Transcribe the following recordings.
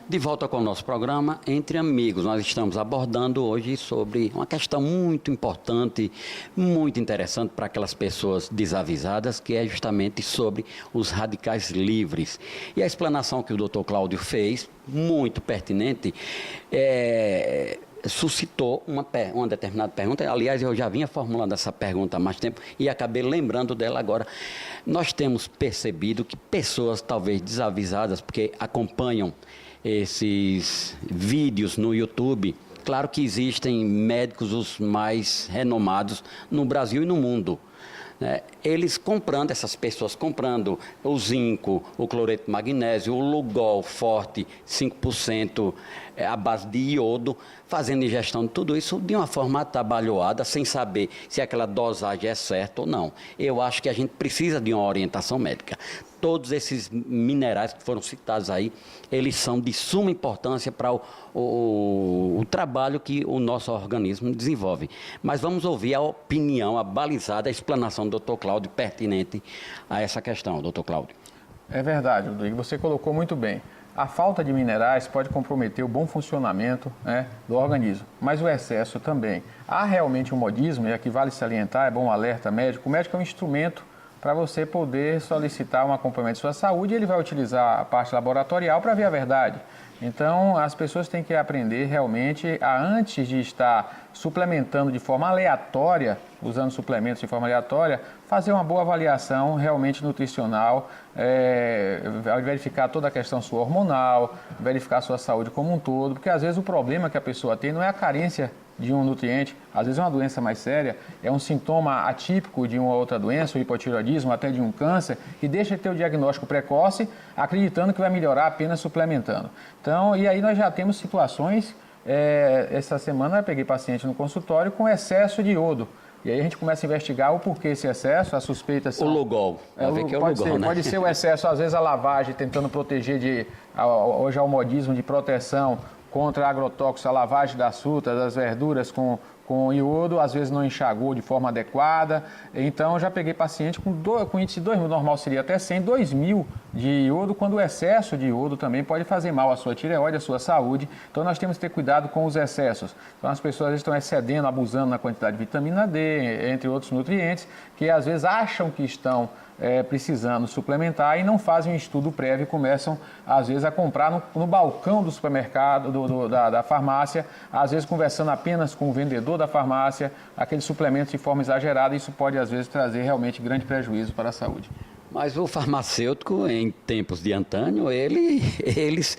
De volta com o nosso programa Entre Amigos. Nós estamos abordando hoje sobre uma questão muito importante, muito interessante para aquelas pessoas desavisadas, que é justamente sobre os radicais livres. E a explanação que o Dr. Cláudio fez, muito pertinente, suscitou uma determinada pergunta. Aliás, eu já vinha formulando essa pergunta há mais tempo e acabei lembrando dela agora. Nós temos percebido que pessoas talvez desavisadas, porque acompanham esses vídeos no YouTube, claro que existem médicos os mais renomados no Brasil e no mundo, né? Eles comprando, essas pessoas comprando o zinco, o cloreto de magnésio, o Lugol forte, 5% à base de iodo, fazendo ingestão de tudo isso de uma forma atabalhoada, sem saber se aquela dosagem é certa ou não. Eu acho que a gente precisa de uma orientação médica. Todos esses minerais que foram citados aí, eles são de suma importância para o trabalho que o nosso organismo desenvolve. Mas vamos ouvir a opinião, a balizada, a explanação do Dr. Cláudio, pertinente a essa questão, Dr. Cláudio. É verdade, Rodrigo, você colocou muito bem. A falta de minerais pode comprometer o bom funcionamento, né, do organismo, mas o excesso também. Há realmente um modismo, e aqui vale salientar, é bom um alerta médico. O médico é um instrumento para você poder solicitar um acompanhamento de sua saúde, e ele vai utilizar a parte laboratorial para ver a verdade. Então, as pessoas têm que aprender realmente antes de estar suplementando de forma aleatória, usando suplementos de forma aleatória, fazer uma boa avaliação realmente nutricional, verificar toda a questão sua hormonal, verificar a sua saúde como um todo, porque às vezes o problema que a pessoa tem não é a carência de um nutriente, às vezes é uma doença mais séria, é um sintoma atípico de uma outra doença, o hipotireoidismo, até de um câncer, e deixa de ter o diagnóstico precoce, acreditando que vai melhorar apenas suplementando. Então, e aí nós já temos situações, essa semana eu peguei paciente no consultório com excesso de iodo. E aí a gente começa a investigar o porquê esse excesso, a suspeita... O Lugol. Pode ser o excesso, às vezes a lavagem tentando proteger hoje há o modismo de proteção contra agrotóxicos, a lavagem das frutas, das verduras com iodo, às vezes não enxagou de forma adequada. Então, já peguei paciente com índice de 2.000, normal seria até 100, 2.000 de iodo, quando o excesso de iodo também pode fazer mal à sua tireoide, à sua saúde. Então, nós temos que ter cuidado com os excessos. Então, as pessoas às vezes estão excedendo, abusando na quantidade de vitamina D, entre outros nutrientes, que às vezes acham que estão precisando suplementar e não fazem um estudo prévio e começam, às vezes, a comprar no balcão do supermercado, da farmácia, às vezes conversando apenas com o vendedor da farmácia, aqueles suplementos de forma exagerada. Isso pode, às vezes, trazer realmente grande prejuízo para a saúde. Mas o farmacêutico, em tempos de antânio, eles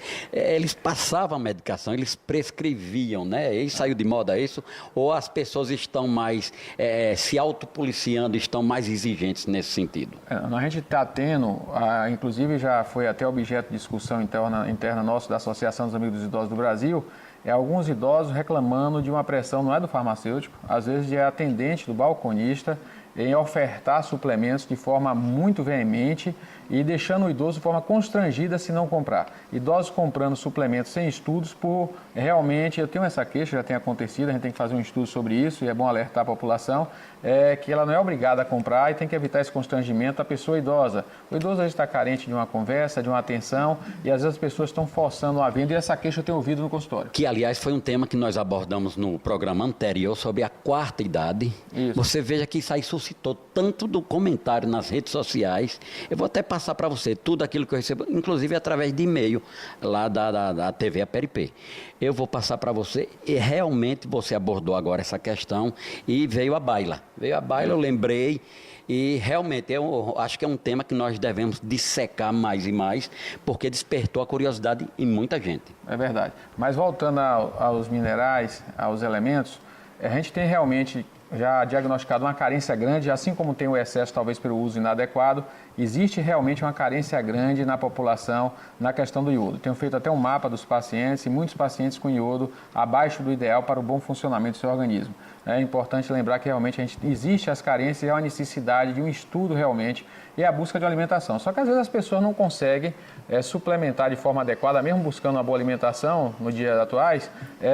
passavam a medicação, eles prescreviam, né? E saiu de moda isso? Ou as pessoas estão mais se autopoliciando, estão mais exigentes nesse sentido? A gente está tendo, inclusive já foi até objeto de discussão interna nossa da Associação dos Amigos dos Idosos do Brasil, alguns idosos reclamando de uma pressão, não é do farmacêutico, às vezes de atendente, do balconista, em ofertar suplementos de forma muito veemente e deixando o idoso de forma constrangida se não comprar. Idosos comprando suplementos sem estudos por realmente, eu tenho essa queixa, já tem acontecido, a gente tem que fazer um estudo sobre isso e é bom alertar a população, que ela não é obrigada a comprar e tem que evitar esse constrangimento da pessoa idosa. O idoso às vezes está carente de uma conversa, de uma atenção e às vezes as pessoas estão forçando a venda e essa queixa eu tenho ouvido no consultório. Que aliás foi um tema que nós abordamos no programa anterior sobre a quarta idade. Isso. Você veja que isso aí suscitou tanto do comentário nas redes sociais. Eu vou até passar para você tudo aquilo que eu recebo, inclusive através de e-mail lá da TV Aperipê. Eu vou passar para você e realmente você abordou agora essa questão e veio à baila. Veio à baila, eu lembrei e realmente eu acho que é um tema que nós devemos dissecar mais e mais, porque despertou a curiosidade em muita gente. É verdade. Mas voltando aos minerais, aos elementos, a gente tem realmente já diagnosticado uma carência grande, assim como tem o excesso talvez pelo uso inadequado, existe realmente uma carência grande na população na questão do iodo. Tenho feito até um mapa dos pacientes e muitos pacientes com iodo abaixo do ideal para o bom funcionamento do seu organismo. É importante lembrar que realmente existe as carências e há uma necessidade de um estudo realmente e a busca de uma alimentação. Só que às vezes as pessoas não conseguem suplementar de forma adequada, mesmo buscando uma boa alimentação no dia atuais,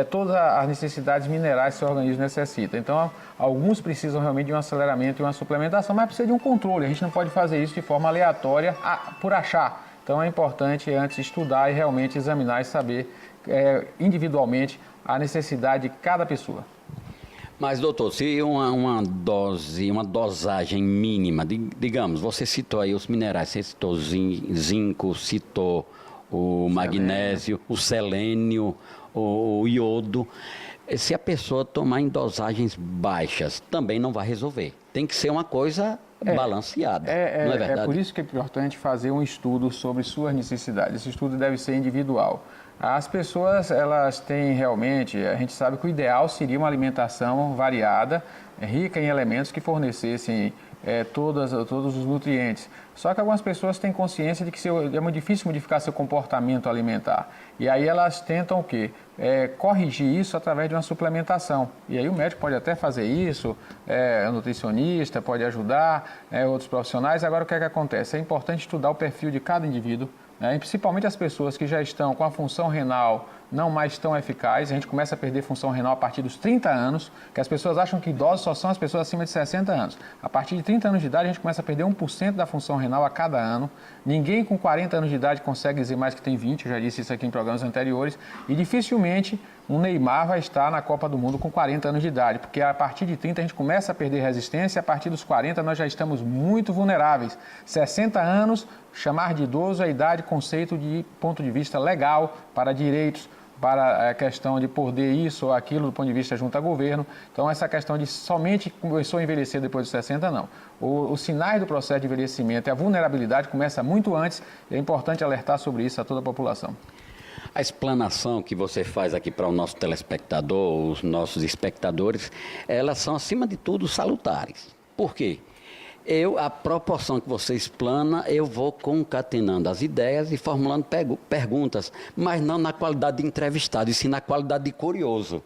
todas as necessidades minerais que o seu organismo necessita. Então, alguns precisam realmente de um aceleramento e uma suplementação, mas precisa de um controle. A gente não pode fazer isso de forma aleatória por achar. Então é importante antes estudar e realmente examinar e saber individualmente a necessidade de cada pessoa. Mas, doutor, se uma dosagem mínima, digamos, você citou aí os minerais, você citou zinco, citou o magnésio, o selênio, o iodo. Se a pessoa tomar em dosagens baixas, também não vai resolver. Tem que ser uma coisa balanceada, não é verdade? É por isso que é importante fazer um estudo sobre suas necessidades. Esse estudo deve ser individual. As pessoas, elas têm realmente, a gente sabe que o ideal seria uma alimentação variada, rica em elementos que fornecessem todos os nutrientes. Só que algumas pessoas têm consciência de que é muito difícil modificar seu comportamento alimentar. E aí elas tentam o quê? Corrigir isso através de uma suplementação. E aí o médico pode até fazer isso, o nutricionista pode ajudar, outros profissionais. Agora o que é que acontece? É importante estudar o perfil de cada indivíduo, e principalmente as pessoas que já estão com a função renal não mais tão eficaz. A gente começa a perder função renal a partir dos 30 anos, que as pessoas acham que idosos só são as pessoas acima de 60 anos. A partir de 30 anos de idade, a gente começa a perder 1% da função renal a cada ano. Ninguém com 40 anos de idade consegue dizer mais que tem 20, eu já disse isso aqui em programas anteriores. E dificilmente um Neymar vai estar na Copa do Mundo com 40 anos de idade, porque a partir de 30 a gente começa a perder resistência, a partir dos 40 nós já estamos muito vulneráveis. 60 anos, chamar de idoso é a idade, conceito de ponto de vista legal, para direitos, para a questão de poder isso ou aquilo do ponto de vista junto ao governo. Então, essa questão de somente começou a envelhecer depois dos 60, não. Os sinais do processo de envelhecimento e a vulnerabilidade começa muito antes, e é importante alertar sobre isso a toda a população. A explanação que você faz aqui para o nosso telespectador, os nossos espectadores, elas são, acima de tudo, salutares. Por quê? A proporção que você explana, eu vou concatenando as ideias e formulando perguntas, mas não na qualidade de entrevistado, e sim na qualidade de curioso.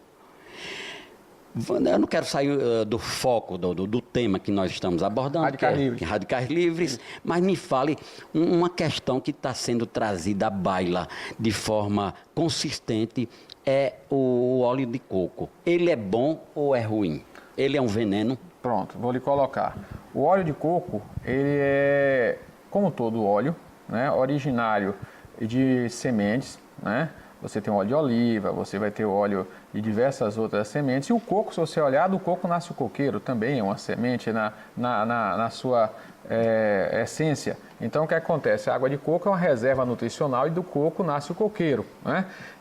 Eu não quero sair do foco do tema que nós estamos abordando, Radicais Livres, mas me fale uma questão que está sendo trazida à baila de forma consistente, é o óleo de coco. Ele é bom ou é ruim? Ele é um veneno? Pronto, vou lhe colocar. O óleo de coco, ele é, como todo óleo, originário de sementes, Você tem óleo de oliva, você vai ter óleo de diversas outras sementes. E o coco, se você olhar, do coco nasce o coqueiro, também é uma semente na sua essência. Então, o que acontece? A água de coco é uma reserva nutricional e do coco nasce o coqueiro,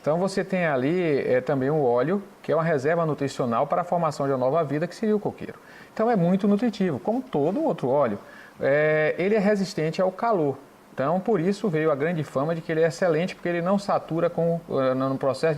Então, você tem ali também o óleo, que é uma reserva nutricional para a formação de uma nova vida, que seria o coqueiro. Então, é muito nutritivo, como todo outro óleo. Ele é resistente ao calor. Então, por isso veio a grande fama de que ele é excelente, porque ele não satura no processo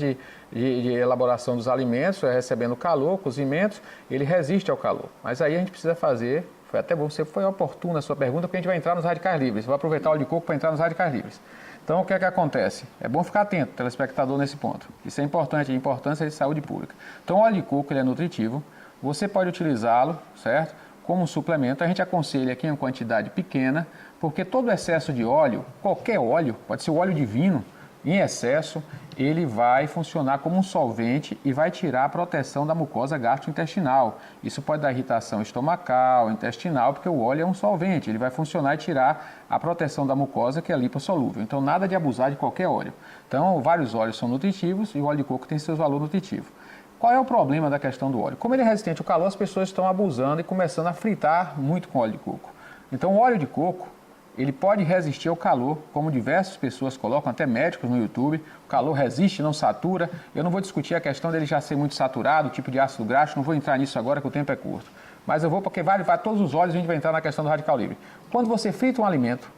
de elaboração dos alimentos, recebendo calor, cozimentos, ele resiste ao calor. Mas aí a gente precisa fazer, foi até bom, você foi oportuna a sua pergunta, porque a gente vai entrar nos radicais livres. Vou aproveitar o óleo de coco para entrar nos radicais livres. Então, o que é que acontece? É bom ficar atento, telespectador, nesse ponto. Isso é importante, a importância de saúde pública. Então, o óleo de coco ele é nutritivo, você pode utilizá-lo, certo? Como um suplemento, a gente aconselha aqui em quantidade pequena, porque todo excesso de óleo, qualquer óleo, pode ser o óleo de vinho, em excesso, ele vai funcionar como um solvente e vai tirar a proteção da mucosa gastrointestinal. Isso pode dar irritação estomacal, intestinal, porque o óleo é um solvente, ele vai funcionar e tirar a proteção da mucosa, que é lipossolúvel. Então, nada de abusar de qualquer óleo. Então, vários óleos são nutritivos e o óleo de coco tem seus valores nutritivos. Qual é o problema da questão do óleo? Como ele é resistente ao calor, as pessoas estão abusando e começando a fritar muito com óleo de coco. Então, o óleo de coco, ele pode resistir ao calor, como diversas pessoas colocam, até médicos no YouTube. O calor resiste, não satura. Eu não vou discutir a questão dele já ser muito saturado, o tipo de ácido graxo, não vou entrar nisso agora que o tempo é curto. Mas eu vou porque vai todos os óleos, a gente vai entrar na questão do radical livre. Quando você frita um alimento,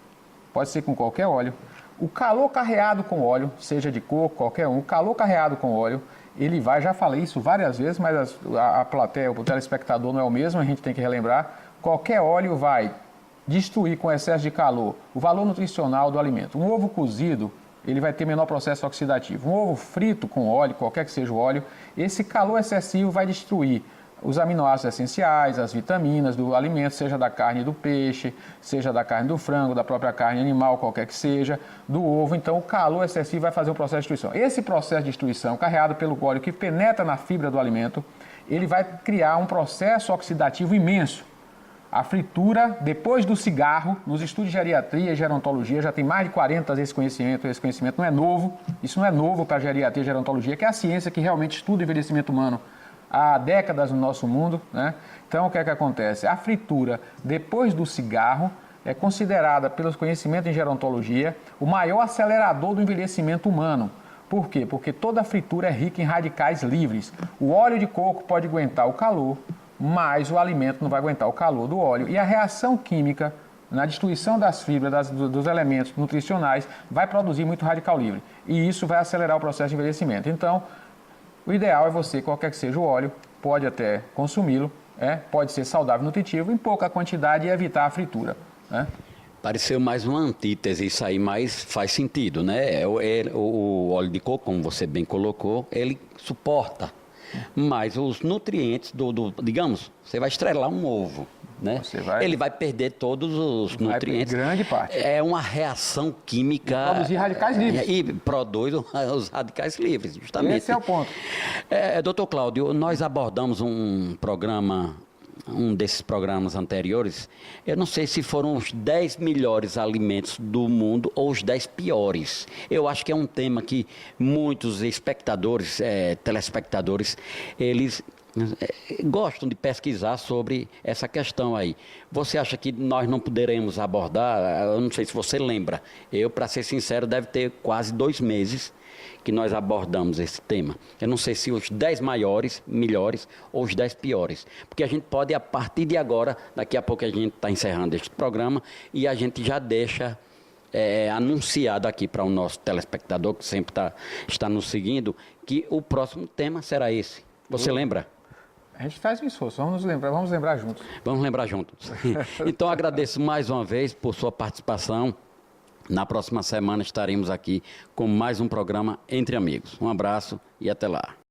pode ser com qualquer óleo, o calor carreado com óleo, seja de coco, qualquer um, o calor carreado com óleo, ele vai, já falei isso várias vezes, mas a plateia, o telespectador não é o mesmo, a gente tem que relembrar, qualquer óleo vai destruir com excesso de calor o valor nutricional do alimento. Um ovo cozido, ele vai ter menor processo oxidativo. Um ovo frito com óleo, qualquer que seja o óleo, esse calor excessivo vai destruir os aminoácidos essenciais, as vitaminas do alimento, seja da carne do peixe, seja da carne do frango, da própria carne animal, qualquer que seja, do ovo. Então, o calor excessivo vai fazer um processo de destruição. Esse processo de destruição, carreado pelo óleo que penetra na fibra do alimento, ele vai criar um processo oxidativo imenso. A fritura, depois do cigarro, nos estudos de geriatria e gerontologia, já tem mais de 40 esse conhecimento não é novo, isso não é novo para a geriatria e gerontologia, que é a ciência que realmente estuda o envelhecimento humano há décadas no nosso mundo, né? Então, o que é que acontece? A fritura, depois do cigarro, é considerada, pelos conhecimentos em gerontologia, o maior acelerador do envelhecimento humano. Por quê? Porque toda fritura é rica em radicais livres. O óleo de coco pode aguentar o calor, mas o alimento não vai aguentar o calor do óleo. E a reação química na destruição das fibras, dos elementos nutricionais, vai produzir muito radical livre. E isso vai acelerar o processo de envelhecimento. Então, o ideal é você, qualquer que seja o óleo, pode até consumi-lo, pode ser saudável e nutritivo, em pouca quantidade e evitar a fritura. Pareceu mais uma antítese, isso aí, mas faz sentido, né? O óleo de coco, como você bem colocou, ele suporta. Mas os nutrientes digamos, você vai estrelar um ovo, né? Ele vai perder todos os nutrientes. Grande parte. É uma reação química. E produzir radicais livres. E produz os radicais livres, justamente. Esse é o ponto. Doutor Cláudio, nós abordamos um desses programas anteriores, eu não sei se foram os 10 melhores alimentos do mundo ou os 10 piores. Eu acho que é um tema que muitos espectadores, telespectadores, eles gostam de pesquisar sobre essa questão aí. Você acha que nós não poderemos abordar? Eu não sei se você lembra. Eu, para ser sincero, deve ter quase 2 meses que nós abordamos esse tema. Eu não sei se os 10 maiores, melhores, ou os 10 piores. Porque a gente pode, a partir de agora, daqui a pouco a gente está encerrando este programa, e a gente já deixa anunciado aqui para o nosso telespectador, que sempre está nos seguindo, que o próximo tema será esse. Você lembra? A gente faz um esforço, vamos lembrar juntos. Vamos lembrar juntos. Então, agradeço mais uma vez por sua participação. Na próxima semana estaremos aqui com mais um programa Entre Amigos. Um abraço e até lá.